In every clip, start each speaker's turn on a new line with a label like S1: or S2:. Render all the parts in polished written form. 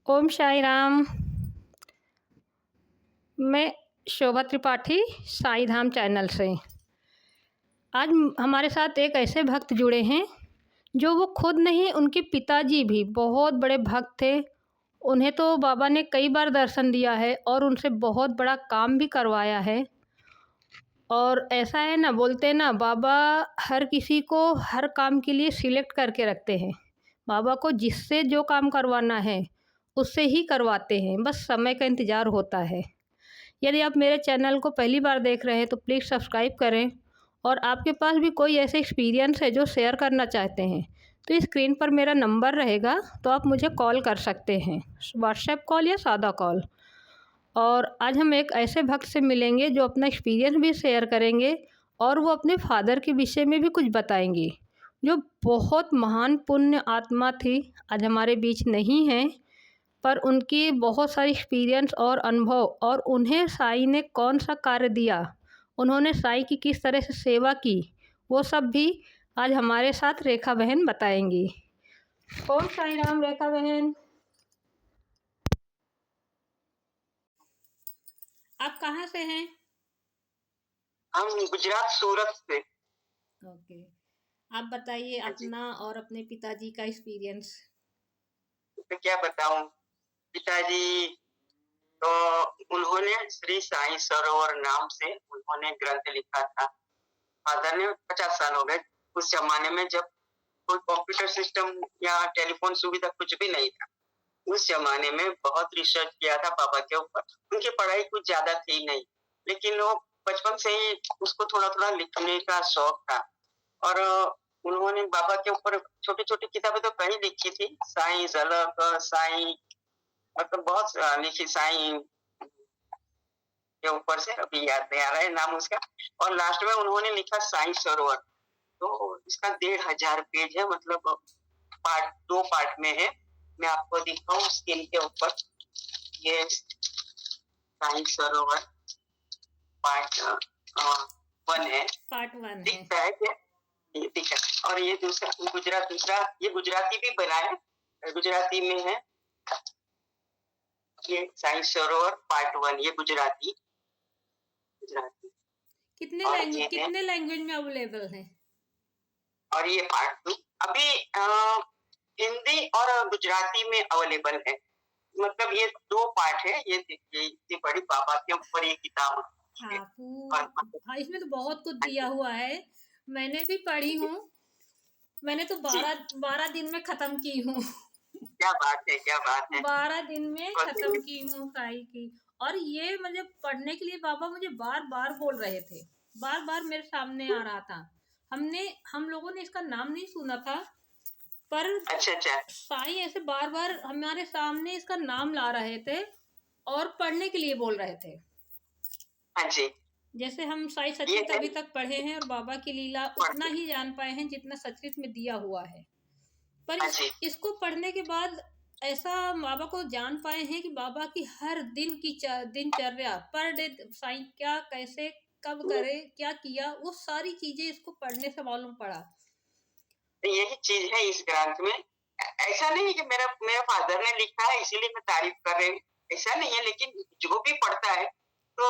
S1: ओम साई राम। मैं शोभा त्रिपाठी साईं धाम चैनल से। आज हमारे साथ एक ऐसे भक्त जुड़े हैं जो वो खुद नहीं, उनके पिताजी भी बहुत बड़े भक्त थे। उन्हें तो बाबा ने कई बार दर्शन दिया है और उनसे बहुत बड़ा काम भी करवाया है। और ऐसा है ना, बोलते हैं ना, बाबा हर किसी को हर काम के लिए सिलेक्ट करके रखते हैं। बाबा को जिससे जो काम करवाना है उससे ही करवाते हैं, बस समय का इंतज़ार होता है। यदि आप मेरे चैनल को पहली बार देख रहे हैं तो प्लीज़ सब्सक्राइब करें, और आपके पास भी कोई ऐसे एक्सपीरियंस है जो शेयर करना चाहते हैं तो स्क्रीन पर मेरा नंबर रहेगा, तो आप मुझे कॉल कर सकते हैं, व्हाट्सएप कॉल या सादा कॉल। और आज हम एक ऐसे भक्त से मिलेंगे जो अपना एक्सपीरियंस भी शेयर करेंगे और वो अपने फादर के विषय में भी कुछ बताएंगी, जो बहुत महान पुण्य आत्मा थी। आज हमारे बीच नहीं है, पर उनकी बहुत सारी एक्सपीरियंस और अनुभव, और उन्हें साईं ने कौन सा कार्य दिया, उन्होंने साईं की किस तरह से सेवा की, वो सब भी आज हमारे साथ रेखा बहन बताएंगी। ओम साई राम रेखा बहन। आप कहाँ से हैं?
S2: हम गुजरात सूरत से।
S1: ओके, आप बताइए
S2: हाँ जी।
S1: अपना और अपने पिताजी का एक्सपीरियंस।
S2: मैं क्या बताऊं, पिताजी तो उन्होंने श्री साईं सरोवर नाम से उन्होंने ग्रंथ लिखा था। फादर ने 50 साल हो गए। उस जमाने में जब कोई कंप्यूटर सिस्टम या टेलीफोन सुविधा कुछ भी नहीं था, उस जमाने में बहुत रिसर्च किया था बाबा के ऊपर। उनकी पढ़ाई कुछ ज्यादा थी नहीं, लेकिन वो बचपन से ही उसको थोड़ा थोड़ा लिखने का शौक था। और उन्होंने बाबा के ऊपर छोटी छोटी किताबें तो कहीं लिखी थी, साईं झलक, साईं, मतलब बहुत लिखी साईं के ऊपर से, अभी याद नहीं आ रहा है नाम उसका। और लास्ट में उन्होंने लिखा साईं सरोवर। तो इसका 1,500 पेज है, मतलब दो पार्ट में है। मैं आपको दिखाऊं स्क्रीन के ऊपर, ये साईं सरोवर पार्ट 1 है।
S1: पार्ट 1 है।
S2: दिखता है क्या? ये दिखा। और ये दूसरा ये गुजराती भी बना है, गुजराती में है। ये साईं सरोवर पार्ट 1, ये गुजराती गुजराती और ये है,
S1: कितने लैंग्वेज में अवेलेबल है?
S2: और ये पार्ट 2 अभी हिंदी और गुजराती में अवेलेबल है। मतलब ये 2 पार्ट है। ये देखिए, इतनी बड़ी बाबा के ऊपर ये किताब है।
S1: हाँ,
S2: और
S1: हाँ, इसमें तो बहुत कुछ
S2: हाँ
S1: दिया
S2: जी,
S1: हुआ है। मैंने भी पढ़ी हूँ। मैंने तो
S2: जी,
S1: 12 दिन में खत्म की हूँ।
S2: क्या बात है, क्या बात है।
S1: 12 दिन में
S2: और
S1: खत्म की हूँ साई की। और ये मुझे पढ़ने के लिए बाबा मुझे बार बार बोल रहे थे, बार बार मेरे सामने आ रहा था। हम लोगों ने इसका नाम नहीं सुना था, पर
S2: अच्छा अच्छा।
S1: साई ऐसे बार बार हमारे सामने इसका नाम ला रहे थे और पढ़ने के लिए बोल रहे थे।
S2: हाँ जी,
S1: जैसे हम साई
S2: ये
S1: सचरित
S2: है।
S1: अभी तक पढ़े हैं और बाबा की लीला उतना ही जान पाए हैं जितना सचरित में दिया हुआ है। पर
S2: हाँ जी,
S1: इसको पढ़ने के बाद ऐसा बाबा को जान पाए हैं कि बाबा की हर दिन की दिनचर्या, पर डे साईं क्या, कैसे, कब करे, क्या किया, वो सारी चीजें इसको पढ़ने से मालूम पड़ा।
S2: तो यही चीज है इस ग्रंथ में। ऐसा नहीं है कि मेरा मेरे फादर ने लिखा है इसीलिए मैं तारीफ कर रही हूँ, ऐसा नहीं है। लेकिन जो भी पढ़ता है तो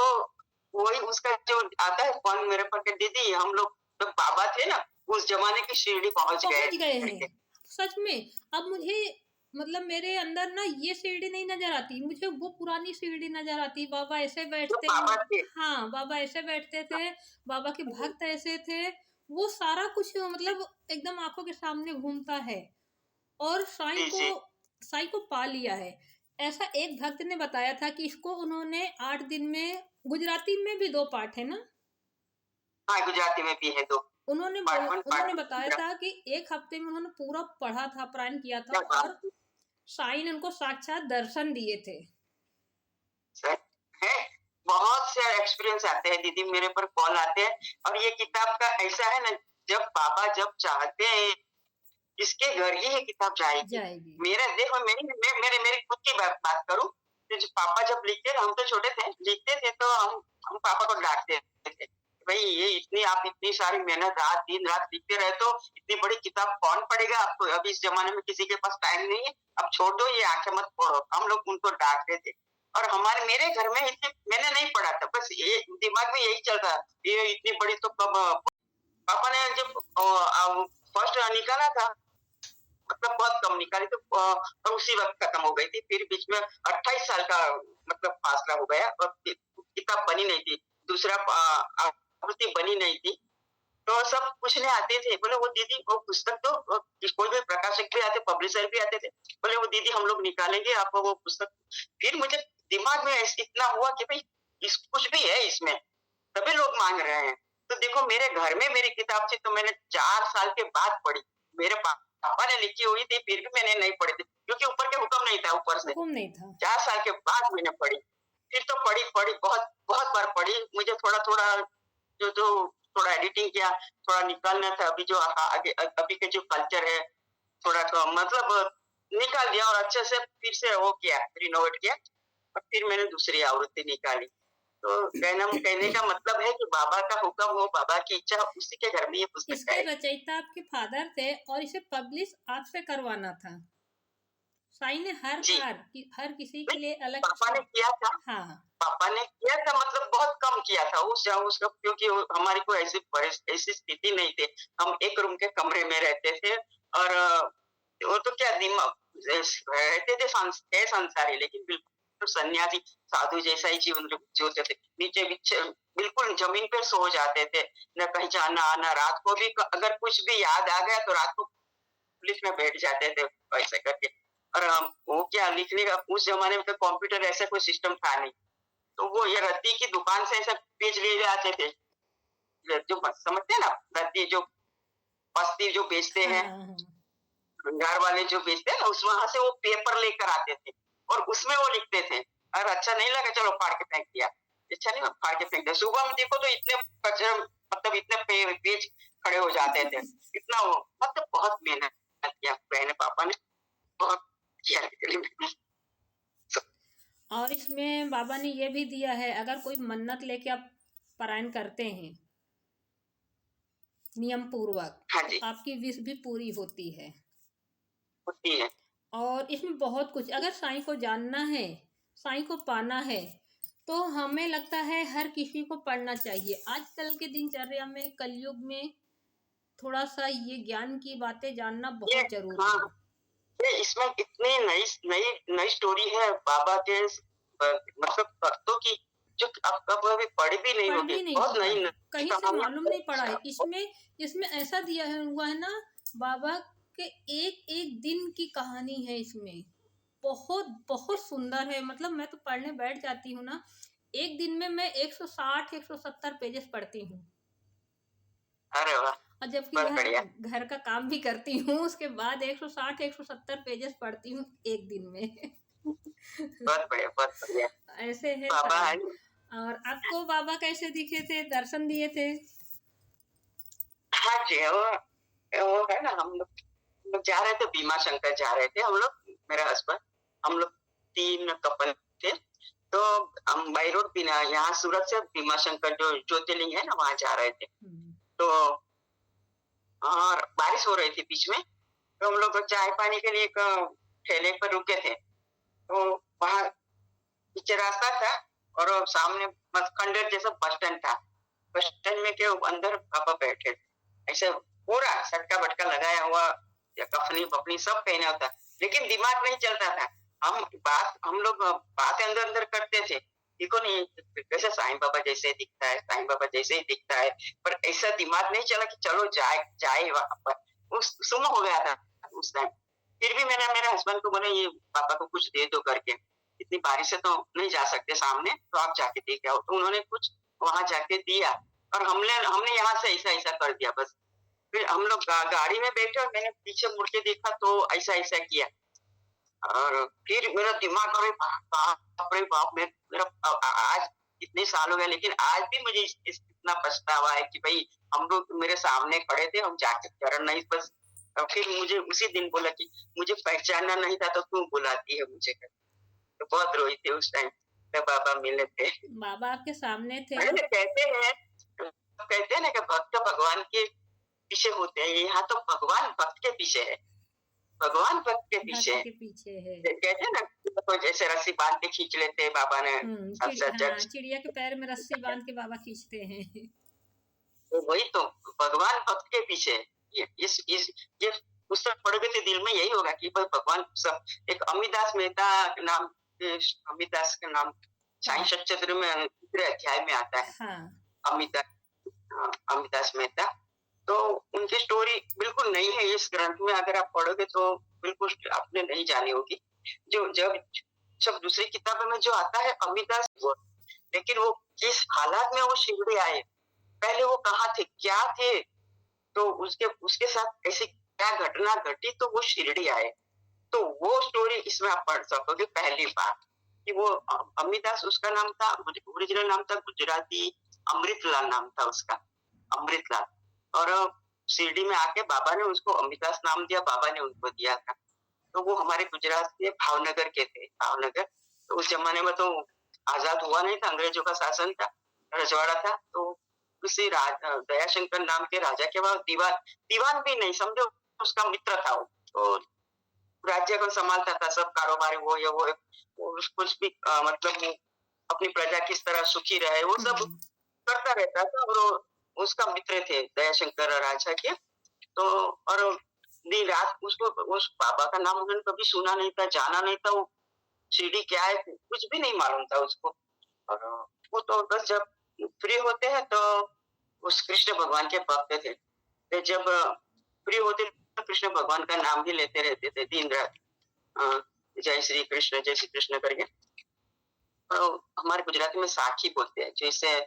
S2: वही उसका जो आता है फन मेरे पर के, दीदी हम लोग जब बाबा थे ना, उस जमाने की शिरडी पहुंच गए
S1: पहुंच गए हैं
S2: करके।
S1: सच में। अब मुझे, मतलब मेरे अंदर ना ये सीढ़ी नहीं नजर आती, मुझे वो पुरानी सीढ़ी नजर आती। बाबा ऐसे
S2: जो
S1: बैठते हैं।
S2: बाबा थे।
S1: हाँ, बाबा ऐसे बैठते थे। बाबा के भक्त ऐसे थे। वो सारा कुछ मतलब एकदम आंखों के सामने घूमता है। और
S2: जी जी।
S1: साईं को पा लिया है। ऐसा एक भक्त ने बताया था कि इसको उन्होंने 8 दिन में, गुजराती में भी 2 पाठ है ना,
S2: हाँ, गुजराती में भी है दो, पार्ट 1
S1: उन्होंने
S2: पार्ट
S1: बताया
S2: 2।
S1: था कि 1 हफ्ते में उन्होंने पूरा पढ़ा था, पारायण किया था,
S2: क्या बात
S1: और साईं ने उनको साक्षात दर्शन दिए थे।
S2: है। है। बहुत से एक्सपीरियंस आते हैं दीदी, मेरे पर कॉल आते हैं। और ये किताब का ऐसा है ना, जब बाबा जब चाहते हैं इसके घर ही ये किताब जाएगी।
S1: जाएगी।
S2: मेरा देखो, मेरे खुद की बात करूं तो जो पापा जब लिखते थे, हम तो छोटे थे, लिखते थे तो हम पापा को डांटते थे, भाई ये आप इतनी सारी मेहनत दिन रात लिखते रहे तो इतनी बड़ी किताब कौन पढ़ेगा आपको, अभी इस जमाने में किसी के पास टाइम नहीं है, अब छोड़ दो ये आंखें मत पढ़ो। हम लोग उनको डांटते थे और मेरे घर में इतनी मैंने नहीं पढ़ा था, बस ये दिमाग में यही चल रहा ये इतनी बड़ी तो कब पापा ने जब फर्स्ट निकाला था मतलब बहुत कम निकाली तो और उसी वक्त खत्म हो गई थी। फिर बीच में 28 साल का मतलब फासला हो गया और किताब बनी नहीं थी, दूसरा आवृत्ति बनी नहीं थी। तो सब पूछने आते थे, बोले वो दीदी वो पुस्तक तो कोई भी प्रकाशक भी आते, पब्लिशर भी आते थे, बोले वो दीदी हम लोग निकालेंगे आपको वो पुस्तक। फिर मुझे दिमाग में इतना हुआ कि भाई कुछ भी है इसमें, सभी लोग मांग रहे हैं। तो देखो मेरे घर में मेरी किताब थी तो मैंने 4 साल के बाद पढ़ी। मेरे पापा ने लिखी हुई थी फिर भी मैंने नहीं पढ़ी थी क्योंकि ऊपर के हुक्म नहीं था, ऊपर से
S1: हुक्म नहीं था।
S2: 4 साल के बाद मैंने पढ़ी। फिर तो पढ़ी बहुत बहुत बार पढ़ी। मुझे थोड़ा जो थोड़ा एडिटिंग किया, थोड़ा निकालना था। अभी जो आगे अभी के जो कल्चर है थोड़ा तो मतलब निकाल दिया और अच्छे से फिर से वो किया, रिनोवेट किया और फिर मैंने दूसरी आवृत्ति निकाली। तो कहने का मतलब है कि बाबा का हुक्म हो, बाबा की इच्छा, उसी के घर में ये पुस्तक
S1: इसके
S2: है।
S1: रचयिता आपके फादर थे और इसे पब्लिश आपसे करवाना था। साईं ने हर किसी के लिए अलग
S2: पापा ने किया था।
S1: हाँ
S2: पापा ने किया था मतलब बहुत कम किया था उसका क्योंकि हमारी कोई ऐसी स्थिति नहीं थी। हम एक रूम के कमरे में रहते थे और वो तो क्या दिमाग रहते थे संसारी, लेकिन बिल्कुल सन्यासी साधु जैसा ही जीवन जीते थे। नीचे बिल्कुल जमीन पे सो जाते थे, न कहीं जाना आना। रात को भी अगर कुछ भी याद आ गया तो रात को पुलिस में बैठ जाते थे ऐसे करके। और वो क्या लिखने का उस जमाने में तो कंप्यूटर ऐसा कोई सिस्टम था नहीं, तो वो ये रद्दी की दुकान से ऐसा पेज ले आते थे, जो समझते हैं ना रद्दी जो बस्ती जो बेचते हैं, भंगार वाले जो बेचते हैं ना, उस वहां से वो पेपर लेकर आते थे और उसमें वो लिखते थे। और अच्छा नहीं लगा चलो फाड़ के फेंक दिया, अच्छा नहीं फाड़ के फेंक दिया। सुबह में देखो तो इतने कचरे मतलब इतने पेज खड़े हो जाते थे, इतना वो मतलब बहुत मेहनत किया बहन पापा ने, बहुत किया।
S1: और इसमें बाबा ने ये भी दिया है अगर कोई मन्नत लेके आप पारायण करते हैं नियम पूर्वक,
S2: हाँ जी,
S1: तो आपकी विश भी पूरी होती है।
S2: होती है।
S1: और इसमें बहुत कुछ, अगर साईं को जानना है, साईं को पाना है, तो हमें लगता है हर किसी को पढ़ना चाहिए। आजकल के दिनचर्या में, कलयुग में थोड़ा सा ये ज्ञान की बातें जानना बहुत जरूरी है।
S2: ये इसमें इतनी नई स्टोरी है बाबा के मतलब भक्तों की, जो अब कभी पढ़ी भी नहीं होगी। बहुत नई
S1: कहीं से मालूम नहीं पड़ा है। इसमें ऐसा दिया हुआ है ना, बाबा के एक एक दिन की कहानी है इसमें। बहुत बहुत सुंदर है। मतलब मैं तो पढ़ने बैठ जाती हूँ ना, एक दिन में मैं 160-170 पेजेस पढ़ती हूँ।
S2: अरे वाह,
S1: और जबकि घर का काम भी करती हूँ, उसके बाद 160-170 पेजेस पढ़ती हूँ एक दिन में।
S2: बहुत बढ़िया
S1: ऐसे है
S2: बाबा।
S1: और आपको बाबा कैसे दिखे थे, दर्शन दिए थे?
S2: हाँ जी, वो है ना, हम लोग जा रहे थे, भीमा शंकर जा रहे थे हम लोग, मेरा हस्बैंड, हम लोग 3 कपल थे। तो हम बाई रोड बिना यहाँ सूरत से भीमा शंकर जो ज्योतिर्लिंग है ना वहां जा रहे थे। तो और बारिश हो रही थी बीच में, तो हम लोग चाय पानी के लिए एक ठेले पर रुके थे। तो वहां पीछे रास्ता था और सामने बस खंडर जैसा बस स्टैंड था। बस स्टैंड में के अंदर पापा बैठे थे, ऐसे पूरा सटका बटका लगाया हुआ, या कफनी बफनी सब पहना होता, लेकिन दिमाग नहीं चलता था। हम लोग बातें अंदर अंदर करते थे, देखो नहीं कैसे साईं बाबा जैसे दिखता है, साईं बाबा जैसे ही दिखता है, पर ऐसा दिमाग नहीं चला कि चलो जाए वहां पर। उस सुम हो गया था उस टाइम। फिर भी मैंने मेरे हस्बैंड को बोला ये पापा को कुछ दे दो करके, इतनी बारिश से तो नहीं जा सकते सामने, तो आप जाके देख आओ। तो उन्होंने कुछ वहां जाके दिया और हमने यहाँ से ऐसा कर दिया बस। फिर हम लोग गाड़ी में बैठे और मैंने पीछे मुड़ के देखा तो ऐसा किया। और फिर मेरा दिमाग, अरे बाप, मेरा आज इतने साल हो गए लेकिन आज भी मुझे इतना पछतावा है कि भाई हम लोग मेरे सामने खड़े थे, हम जाके चरण नहीं बस। फिर मुझे उसी दिन बोला कि मुझे पहचानना नहीं था तो क्यों बुलाती है मुझे। तो बहुत रोई थी उस टाइम, बाबा मिले थे।
S1: बाबा आपके सामने थे?
S2: कहते हैं कहते हैं ना कि भक्त भगवान के पीछे होते हैं, यहाँ तो भगवान भक्त के पीछे है, भगवान भक्त के पीछे
S1: भक्त
S2: है।
S1: के पीछे है।
S2: कहते हैं ना, तो जैसे रस्सी बांध के खींच लेते हैं बाबा ने,
S1: हाँ, चिड़िया के पैर में रस्सी बांध के बाबा खींचते हैं।
S2: तो वही तो भगवान भक्त के पीछे है। ये पुस्तक पढ़ोगे तो दिल में यही होगा कि भाई भगवान सब। एक अमिताभ मेहता के नाम, अमिताभ के नाम साई सच्चरित्र में दूसरे अध्याय में आता है।
S1: हाँ।
S2: अमिताभ मेहता, तो उनकी स्टोरी बिल्कुल नई है इस ग्रंथ में, अगर आप पढ़ोगे तो बिल्कुल आपने नहीं जानी होगी। जो जब सब दूसरी किताबों में जो आता है अमिताभ वो, लेकिन वो किस हालात में वो शिरडी आए, पहले वो कहाँ थे, क्या थे, तो उसके उसके साथ ऐसी क्या घटना घटी तो वो शिरडी आए। तो वो स्टोरी इसमें आप पढ़ सकोगे पहली बार कि वो अमिताभ उसका नाम था, ओरिजिनल नाम था गुजराती अमृतलाल नाम था उसका, अमृतलाल। और शिरडी में आके बाबा ने उसको अमिताभ नाम दिया, बाबा ने उनको दिया था। तो वो हमारे गुजरात के भावनगर के थे, भावनगर। तो उस जमाने में तो आजाद हुआ नहीं था, अंग्रेजों का शासन था, रजवाड़ा था। तो उसी दयाशंकर नाम के राजा के बाद दीवान, दीवान भी नहीं समझो, उसका मित्र था वो। तो राज्य को संभालता था, सब कारोबार वो ये वो कुछ भी मतलब वो अपनी प्रजा किस तरह सुखी रहे वो सब करता रहता था। और उसका मित्र थे दयाशंकर राजा के। तो और दिन रात उसको, उस बाबा का नाम उन्होंने कभी सुना नहीं था, जाना नहीं था, वो शिरडी क्या है कुछ भी नहीं मालूम था उसको। और वो तो बस जब फ्री होते हैं तो उस कृष्ण भगवान के भक्त थे, तो जब फ्री होते तो कृष्ण भगवान का नाम ही लेते रहते थे दिन रात, जय श्री कृष्ण करके। और हमारे गुजराती में साखी बोलते हैं, जैसे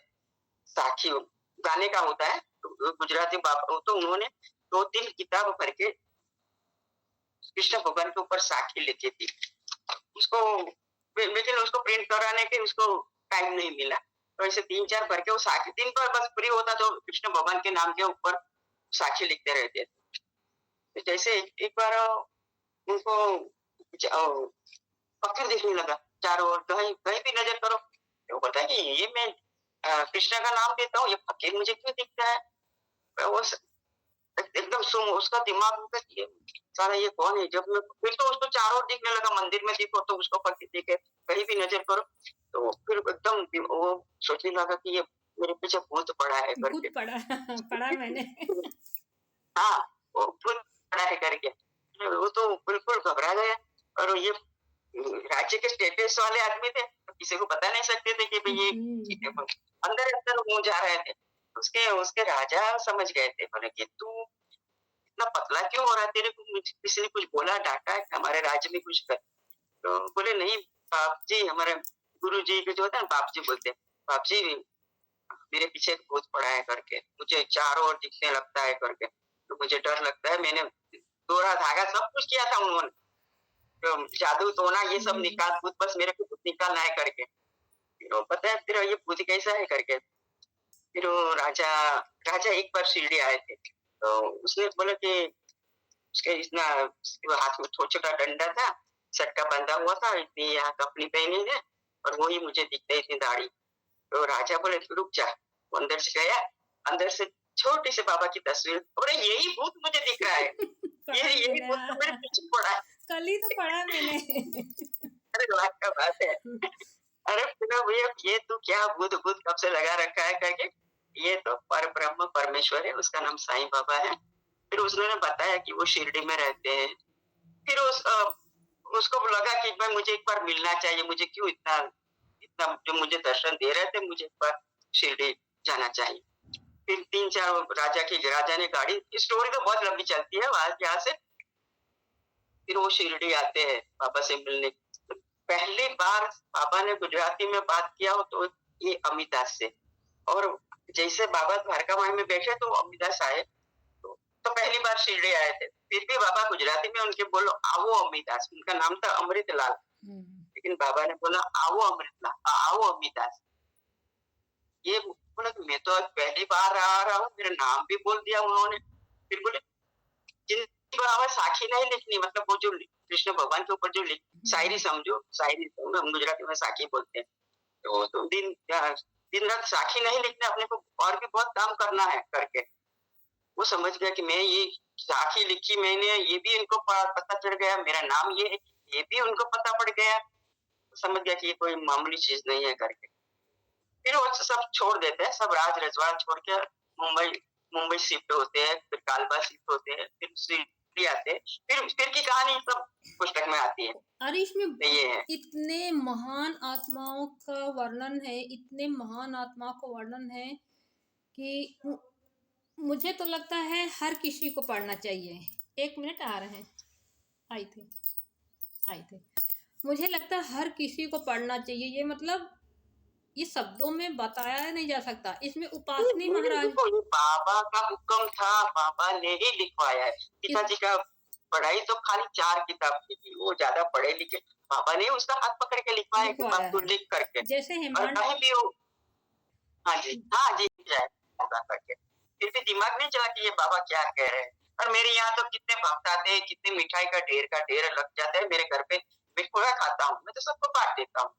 S2: साखी गाने का होता है, तो गुजराती बाबा तो उन्होंने 2-3 किताब भर के कृष्ण भगवान के ऊपर साखी लिखी थी उसको, लेकिन उसको प्रिंट कराने के उसको टाइम नहीं मिला। तो ऐसे 3-4 भर के वो साखी, दिन पर बस फ्री होता तो कृष्ण भगवान के नाम के ऊपर साखी लिखते रहते थे। तो जैसे एक बार उनको फकीर दिखने लगा चारों ओर, कहीं कहीं भी नजर करो वो बोलता है कि ये मैं कृष्ण का नाम देता हूँ, ये फकीर मुझे क्यों दिखता है। वो एकदम सुन, उसका दिमाग होगा कि ये सारा ये कौन है। जब मैं फिर तो उसको चारों ओर दिखने लगा, मंदिर में देखो तो उसको फकीर दिखे, कहीं भी नजर करो तो फिर एकदम वो सोचने लगा कि ये मेरे पीछे भूत पड़ा है करके।
S1: भूत पड़ा पड़ा मैंने
S2: हाँ, वो भूत पड़ा है करके वो तो बिल्कुल घबरा गया। और ये राज्य के स्टेटस वाले आदमी थे, तो किसी को बता नहीं सकते थे कि भाई ये अंदर अंदर वो जा रहे थे। उसके उसके राजा समझ गए थे, बोले कि तू इतना पतला क्यों हो रहा है, तेरे को किसी ने कुछ बोला, डांटा है हमारे राज्य में कुछ कर। तो बोले नहीं बाप जी, हमारे गुरु जी के जो होता है बाप जी बोलते हैं, बाप जी मेरे पीछे भूत पड़ा है करके, मुझे चारों ओर दिखने लगता है करके, तो मुझे डर लगता है। मैंने दोहरा धागा सब कुछ किया था उन्होंने, तो जादू टोना ये सब निकाल, भूत बस मेरे को भूत निकालना है करके। फिर वो पता है फिर ये भूत कैसा है करके। फिर वो राजा राजा एक बार शिरडी आए थे, तो उसने बोला कि उसके इतना हाथ में छोटा डंडा था, सटका बंधा हुआ था, इतनी यहाँ कपड़ी पहनी है और वही मुझे दिखता है इतनी दाढ़ी। तो राजा बोले रुक जा, वो अंदर से गया, अंदर से छोटी से बाबा की तस्वीर, बोले यही भूत मुझे दिख रहा है, यही भूत तो मेरे पीछे पड़ा है,
S1: कल ही तो पढ़ा मैंने
S2: अरे लाख का बात है। अरे भैया ये तू क्या भूत भूत कब से लगा रखा है करके, ये तो पर ब्रह्म परमेश्वर है, उसका नाम साईं बाबा है। फिर उसने बताया कि वो शिरडी में रहते हैं। फिर उसको लगा कि भाई मुझे एक बार मिलना चाहिए, मुझे क्यों इतना इतना जो मुझे दर्शन दे रहे थे, मुझे एक बार शिरडी जाना चाहिए। फिर 3-4 राजा ने गाड़ी, स्टोरी तो बहुत लंबी चलती है वहां यहाँ से। फिर वो शिरडी आते हैं बाबा से मिलने। पहली बार बाबा ने गुजराती में बात किया हो तो ये अमिताभ से, और जैसे बाबा द्वारका माई में बैठे तो अमिताभ आए, तो पहली बार शिरडी आए थे। फिर भी बाबा गुजराती में उनके बोलो आओ अमिताभ, उनका नाम था अमृतलाल, लेकिन बाबा ने बोला आओ अमृतलाल, आओ अमिताभ। ये बोला कि मैं तो आज पहली बार आ रहा हूँ, मेरा नाम भी बोल दिया उन्होंने। फिर बोले जिन साखी नहीं लिखनी, मतलब वो जो कृष्ण भगवान के ऊपर जो शायरी समझो, शायरी हम गुजराती में साखी बोलते हैं। तो तुम दिन दिन रात साखी नहीं लिखना, अपने को और भी बहुत काम करना है करके। वो समझ गया कि मैं ये साखी लिखी मैंने, ये भी इनको पता चल गया, मेरा नाम ये है, ये भी उनको पता पड़ गया। समझ गया कि ये कोई मामूली चीज नहीं है करके। फिर वो सब छोड़ देते हैं, सब राज रजवाड़ा छोड़ के मुंबई मुंबई शिफ्ट होते हैं, फिर कालबा शिफ्ट होते हैं, फिर सिटी आते हैं, फिर की कहानी सब पुस्तक में आती है।
S1: अरे इसमें
S2: तो ये है।
S1: इतने महान आत्माओं का वर्णन है, इतने महान आत्माओं का वर्णन है कि मुझे तो लगता है हर किसी को पढ़ना चाहिए। 1 मिनट आ रहे हैं, आई थे। मुझे लगता है हर किसी को पढ़ना चाहिए। ये मतलब ये शब्दों में बताया नहीं जा सकता। इसमें उपासनी महाराज,
S2: देखो, ये बाबा का हुक्म था, बाबा ने ही लिखवाया है। पिताजी का पढ़ाई तो खाली 4 किताब की थी, वो ज्यादा पढ़े लिखे, बाबा ने उसका हाथ पकड़ के लिखवाया कि बाप को लिख करके,
S1: जैसे
S2: और
S1: हेमाड,
S2: कहीं भी हो। हाँ जी जाए होगा करके। फिर भी दिमाग नहीं चला कि ये बाबा क्या कह रहे हैं। और मेरे यहाँ तो कितने भक्त आते हैं, कितने मिठाई का ढेर लग जाता है मेरे घर पे। मैं थोड़ा खाता हूँ, मैं तो सबको बांट देता हूँ।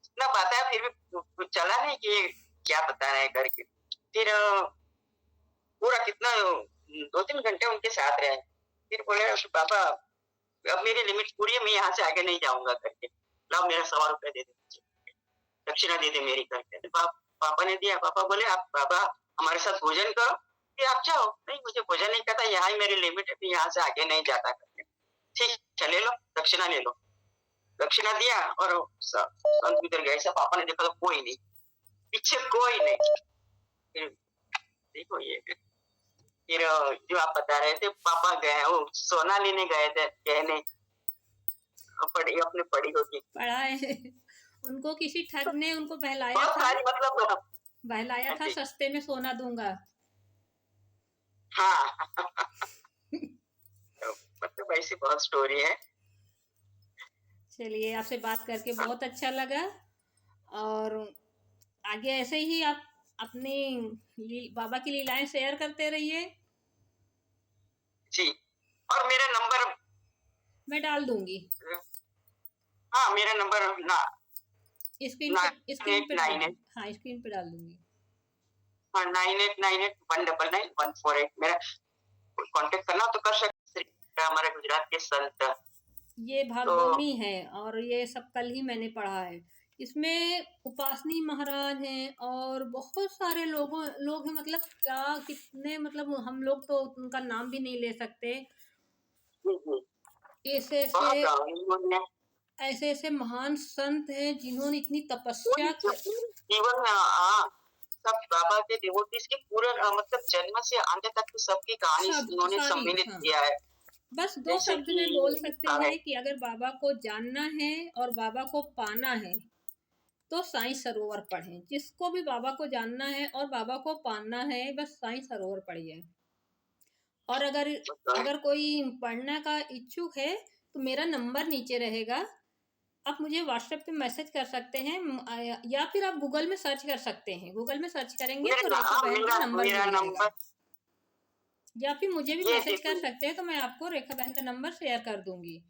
S2: इतना बताया फिर भी कुछ चला नहीं कि ये क्या बता रहे हैं करके। फिर पूरा कितना 2-3 घंटे उनके साथ रहे। फिर बोले पापा अब मेरी लिमिट पूरी है, मैं यहाँ से आगे नहीं जाऊंगा करके। लाओ मेरा 100 रुपए दे दे, दक्षिणा दे दे मेरी करके। पापा ने दिया। पापा बोले आप बाबा हमारे साथ भोजन करो, फिर आप जाओ। नहीं मुझे भोजन नहीं करता, यहाँ ही मेरी लिमिट है, यहाँ से आगे नहीं जाता करके। ठीक है ले लो दक्षिणा ले लो। दक्षिणा दिया और संत उधर गए। सब पापा ने देखा तो कोई नहीं, पीछे कोई नहीं। फिर देखो ये फिर जो आप बता रहे थे, पापा गए वो सोना लेने गए थे गहने, अपने पड़ी होगी
S1: पढ़ा है। उनको किसी ठग ने उनको बहलाया था,
S2: मतलब
S1: बहलाया था सस्ते में सोना दूंगा।
S2: हाँ मतलब ऐसी बहुत स्टोरी है।
S1: चलिए आपसे बात करके बहुत अच्छा लगा, और आगे ऐसे ही आप अपनी बाबा की लीलाएं शेयर करते रहिए।
S2: जी, और मेरा नंबर
S1: मैं डाल दूंगी।
S2: हाँ मेरा नंबर ना
S1: स्क्रीन पे डाल दूंगी। हाँ स्क्रीन पे डाल दूंगी।
S2: हाँ 9898199148 मेरा कांटेक्ट करना तो कर सकते। हमारे गुजरात के संत
S1: ये भागवनी है, और ये सब कल ही मैंने पढ़ा है। इसमें उपासनी महाराज हैं और बहुत सारे लोग हैं। मतलब क्या कितने, मतलब हम लोग तो उनका नाम भी नहीं ले सकते। ऐसे ऐसे महान संत हैं जिन्होंने इतनी तपस्या
S2: जीवन सब बाबा के डिवोटीज के पूरे मतलब जन्म से अंत तक की सबकी कहानी उन्होंने सम्मिलित किया है।
S1: बस 2 शब्द में बोल सकते हैं कि अगर बाबा को जानना है और बाबा को पाना है तो साईं सरोवर पढ़ें। जिसको भी बाबा को जानना है और बाबा को पाना है बस साईं सरोवर पढ़िए। और अगर कोई पढ़ने का इच्छुक है तो मेरा नंबर नीचे रहेगा, आप मुझे व्हाट्सएप पे मैसेज कर सकते हैं, या फिर आप गूगल में सर्च कर सकते हैं। गूगल में सर्च करेंगे तो रेखा बहन का नंबर मिलेगा, या फिर मुझे भी मैसेज कर सकते हैं तो मैं आपको रेखा बहन का नंबर शेयर कर दूंगी।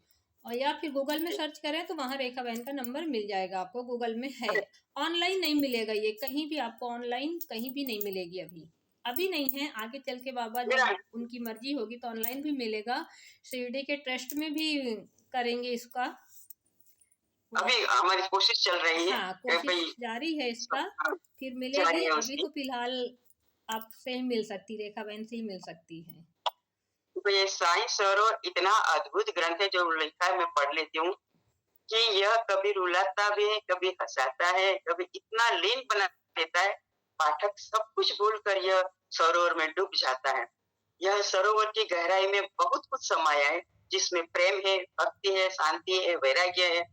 S1: और या फिर गूगल में सर्च करें तो वहाँ रेखा बहन का नंबर मिल जाएगा आपको। गूगल में है, ऑनलाइन नहीं मिलेगा। ये कहीं भी आपको ऑनलाइन कहीं भी नहीं मिलेगी। अभी नहीं है, आगे चल के बाबा जब उनकी मर्जी होगी तो ऑनलाइन भी मिलेगा। शिरडी के ट्रस्ट में भी करेंगे इसका,
S2: अभी हमारी कोशिश चल रही है।
S1: हाँ कोशिश जारी है इसका, फिर मिलेगी। अभी तो फिलहाल आपसे ही मिल सकती, रेखा बहन से ही मिल सकती है।
S2: तो ये साईं सरोवर इतना अद्भुत ग्रंथ है जो लिखा है, मैं पढ़ लेती हूँ कि यह कभी रुलाता भी है, कभी हंसाता है, कभी इतना लीन बना देता है पाठक सब कुछ भूलकर यह सरोवर में डूब जाता है। यह सरोवर की गहराई में बहुत कुछ समाया है, जिसमें प्रेम है, भक्ति है, शांति है, वैराग्य है,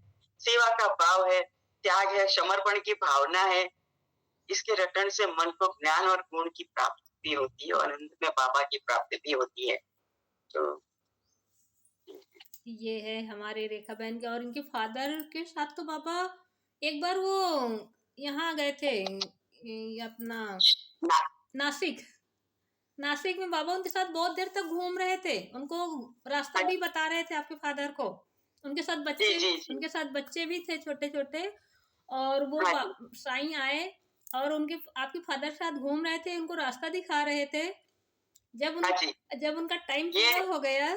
S2: सेवा का भाव है, त्याग है, समर्पण की भावना है। इसके रटन से मन को ज्ञान और गुण की प्राप्ति भी होती है और अंत में बाबा की प्राप्ति भी होती है। तो
S1: ये है हमारे रेखा बहन के, और इनके फादर के साथ तो बाबा एक बार वो यहाँ गए थे, अपना नासिक में बाबा उनके साथ बहुत देर तक घूम रहे थे। उनको रास्ता भी बता रहे थे आपके फादर को। उनके साथ बच्चे भी थे छोटे छोटे, और वो
S2: हाँ जी,
S1: साईं आए और उनके आपके फादर साथ घूम रहे थे, उनको रास्ता दिखा रहे थे।
S2: हाँ जी।
S1: जब उनका टाइम
S2: ये
S1: पूरा हो गया।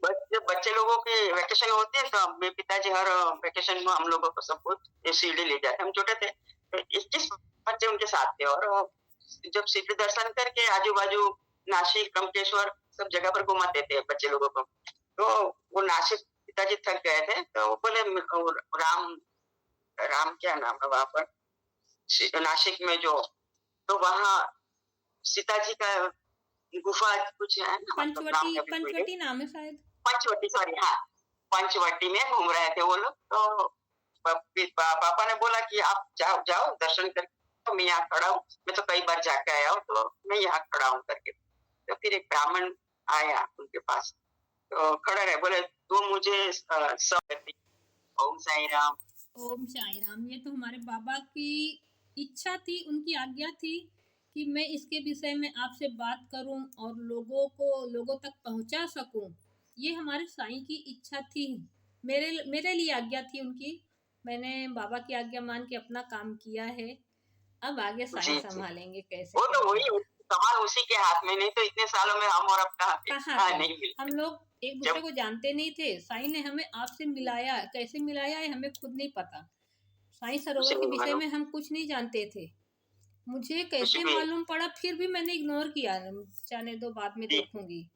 S2: जब बच्चे लोगों के वैकेशन होते हैं तो मेरे पिताजी हर वैकेशन में हम लोगों को सबको ये शिरडी ले जाते, हम छोटे थे तो 21 बच्चे उनके साथ थे और जब शिरडी दर्शन करके आजू बाजू नासिक टंकेश्वर सब जगह पर घुमाते थे बच्चे लोगों को। तो वो नासिक पिताजी थक गए थे तो वो बोले राम राम क्या नाम है वहां पर नासिक में जो, तो वहाँ सीता जी का गुफा कुछ है ना, मतलब नाम है अभी भूल गए।
S1: पंचवटी नाम है शायद।
S2: पंचवटी, सॉरी, हाँ, पंचवटी में घूम रहे थे वो लोग। तो पापा ने बोला कि आप जाओ जाओ दर्शन करके, तो मैं यहाँ खड़ा हूँ, मैं तो कई बार जाके आया हूँ तो मैं यहाँ खड़ा हूँ करके। तो फिर एक ब्राह्मण आया उनके पास, तो खड़ा रहे, बोले तू मुझे सब, ओम साई राम।
S1: ओम साई राम। ये तो हमारे बाबा की इच्छा थी, उनकी आज्ञा थी कि मैं इसके विषय में आपसे बात करूं और लोगों तक पहुंचा सकूं। ये हमारे साईं की इच्छा थी, मेरे लिए आज्ञा थी उनकी। मैंने बाबा की आज्ञा मान के अपना काम किया है। अब आगे साईं
S2: जी जी,
S1: संभालेंगे कैसे
S2: वो
S1: क्या
S2: तो वही
S1: होगा।
S2: सामान उसी के हाथ में, नहीं तो इतने सालों में हम और अपना
S1: कहाँ
S2: हाँ
S1: थे,
S2: नहीं मिलते।
S1: हम लोग एक दूसरे
S2: जब
S1: को जानते नहीं थे। साईं ने हमें आपसे मिलाया, कैसे मिलाया है हमें खुद नहीं पता। साईं
S2: कुछ
S1: सरोवर के
S2: नहीं
S1: विषय
S2: मालूम,
S1: में हम कुछ नहीं जानते थे। मुझे
S2: कुछ
S1: कैसे
S2: भी।
S1: मालूम पड़ा, फिर भी मैंने इग्नोर किया, जाने दो बाद में
S2: जी
S1: देखूंगी।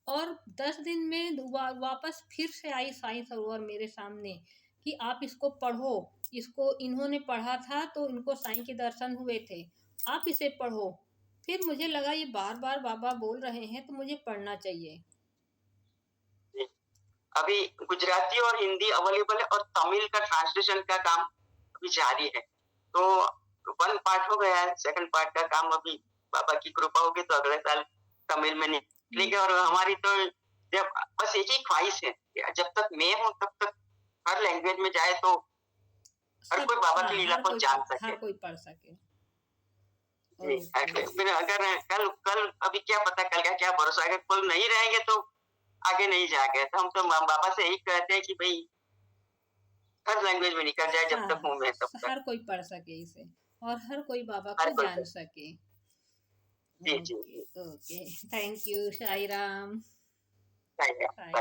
S1: और 10 दिन में वापस फिर से आई साईं सरोवर मेरे सामने कि आप इसको पढ़ो। इसको इन्होंने पढ़ा था तो इनको साईं के दर्शन हुए थे, आप इसे पढ़ो। फिर मुझे लगा ये बार बार बाबा बोल रहे हैं तो मुझे पढ़ना चाहिए।
S2: जी। अभी गुजराती और हिंदी अवेलेबल है और तमिल का ट्रांसलेशन का काम अभी जारी है। तो 1 पार्ट हो गया है, सेकंड पार्ट का काम अभी बाबा की कृपा होगी तो अगले साल तमिल में निकलेगा। और हमारी तो जब बस एक ही ख्वाहिश है कि जब तक मैं हूँ तब तक हर लैंग्वेज में जाए तो हर
S1: सब,
S2: कोई बाबा
S1: हाँ,
S2: की लीला को जान सके।
S1: हर कोई पढ़ सके।
S2: जी,
S1: ओके।
S2: फिर अगर कल कल अभी क्या पता कल का क्या भरोसा, अगर कल नहीं रहेंगे तो आगे नहीं जाएंगे। तो हम तो बाबा से यही कहते हैं कि भाई हर लैंग्वेज में निकल जाए, जब तक
S1: हाँ,
S2: हूँ मैं तब तक।
S1: हर कोई पढ़ सके इसे और हर कोई बाबा
S2: हर
S1: को
S2: कोई
S1: जान
S2: कर।
S1: सके।
S2: जी जी
S1: ओके,
S2: जी,
S1: okay, thank you Sai Ram.
S2: चाहिए।
S1: साई